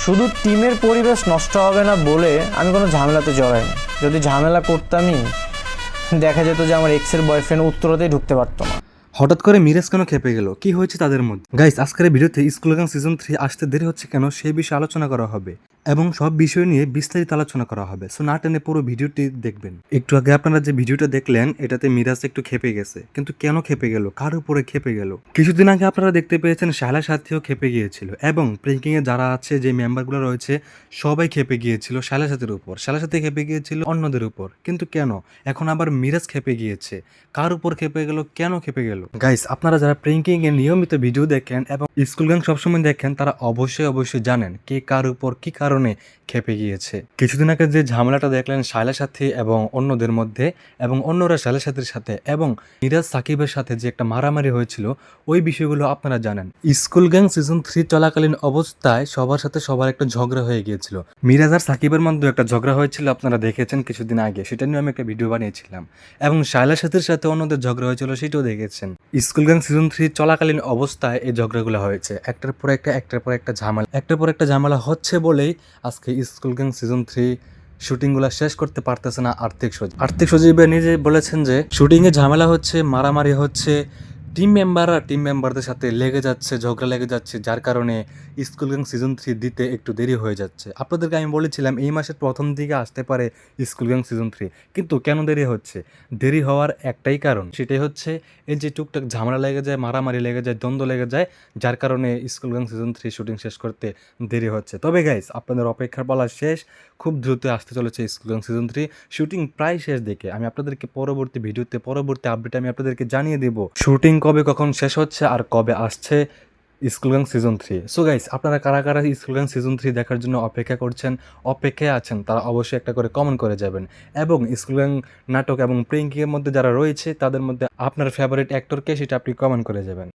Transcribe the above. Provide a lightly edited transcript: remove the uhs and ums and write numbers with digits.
শুধু টিমের পরিবেশ নষ্ট হবে না বলে আমি কোনো ঝামেলাতে জড়াইনি। যদি ঝামেলা করতামই, দেখা যেত যে আমার এক্সের বয়ফ্রেন্ড উত্তরতেই ঢুকতে পারতো না। হঠাৎ করে মিরাজ কেন খেপে গেল, কি হয়েছে তাদের মধ্যে? গাইস, আজকের ভিডিওতে স্কুল গান সিজন 3 আসতে দেরি হচ্ছে কেন সেই বিষয়ে আলোচনা করা হবে এবং সব বিষয় নিয়ে বিস্তারিত আলোচনা করা হবে। সো না টেনে পুরো ভিডিওটি দেখবেন। একটু আগে আপনারা যে ভিডিওটা দেখলেন, এটাতে মিরাজ একটু খেপে গেছে, কিন্তু কেন খেপে গেল, কার উপরে খেপে গেল? কিছুদিন আগে আপনারা দেখতে পেয়েছেন শায়লা সাথীও খেপে গিয়েছিল এবং প্রেঙ্কিং এ যারা আছে, যে মেম্বারগুলো রয়েছে, সবাই খেপে গিয়েছিল শায়লা সাথীর উপর। শায়লা সাথী খেপে গিয়েছিল অন্যদের উপর, কিন্তু কেন এখন আবার মিরাজ খেপে গিয়েছে? কার উপর খেপে গেল, কেন খেপে গেল? গাইস, আপনারা যারা প্রেঙ্কিং এর নিয়মিত ভিডিও দেখেন এবং স্কুল গ্যাং সবসময় দেখেন, তারা অবশ্যই জানেন কে কার উপর কি কারণে খেপে গিয়েছে। কিছুদিন আগে যে ঝামেলাটা দেখলেন শায়লা সাথী এবং অন্যদের মধ্যে, এবং অন্যরা শায়লা সাথীর সাথে, এবং মিরাজ সাকিবের সাথে যে একটা মারামারি হয়েছিল, ওই বিষয়গুলো আপনারা জানেন। স্কুল গ্যাং সিজন 3 চলাকালীন অবস্থায় সবার সাথে সবার একটা ঝগড়া হয়ে গিয়েছিল। মিরাজ আর সাকিবের মধ্যে একটা ঝগড়া হয়েছিল, আপনারা দেখেছেন কিছুদিন আগে, সেটা নিয়ে আমি একটা ভিডিও বানিয়েছিলাম। এবং শায়লা সাথীর সাথে অন্যদের ঝগড়া হয়েছিল, সেটাও দেখেছেন। স্কুল গ্যাং সিজন 3 চলাকালীন অবস্থায় এই ঝগড়াগুলো হয়েছে, একটার পর একটা ঝামেলা হচ্ছে বলেই আজকে স্কুল গ্যাং সিজন 3 শুটিংগুলো শেষ করতে পারতেছে না আর্থিক সচিব নিজে বলেছেন যে শুটিংয়ে ঝামেলা হচ্ছে, মারামারি হচ্ছে, টিম মেম্বারদের সাথে লেগে যাচ্ছে, ঝগড়া লেগে যাচ্ছে, যার কারণে স্কুল গ্যাং সিজন 3 দিতে একটু দেরি হয়ে যাচ্ছে। আপনাদেরকে আমি বলেছিলাম এই মাসের প্রথম দিকে আসতে পারে স্কুল গ্যাং সিজন 3, কিন্তু কেন দেরি হচ্ছে? দেরি হওয়ার একটাই কারণ, সেটাই হচ্ছে এই যে টুকটাক ঝামেলা লেগে যায়, মারামারি লেগে যায়, দ্বন্দ্ব লেগে যায়, যার কারণে স্কুল গ্যাং সিজন 3 শুটিং শেষ করতে দেরি হচ্ছে। তবে গাইস, আপনাদের অপেক্ষার পালা শেষ, খুব দ্রুত আসতে চলেছে স্কুল গ্যাং সিজন 3 শুটিং প্রায় শেষ দিকে। আমি আপনাদেরকে পরবর্তী ভিডিওতে পরবর্তী আপডেট আমি আপনাদেরকে জানিয়ে দেব শুটিং কবে কখন শেষ হচ্ছে আর কবে আসছে school gang season 3। So guys, আপনারা কারা কারা স্কুল গ্যাং সিজন 3 দেখার জন্য অপেক্ষায় আছেন, তারা অবশ্যই একটা করে কমেন্ট করে যাবেন। এবং স্কুল গ্যাং নাটক এবং প্রেঙ্কিংয়ের মধ্যে যারা রয়েছে, তাদের মধ্যে আপনার ফেভারিট অ্যাক্টরকে, সেটা আপনি কমেন্ট করে যাবেন।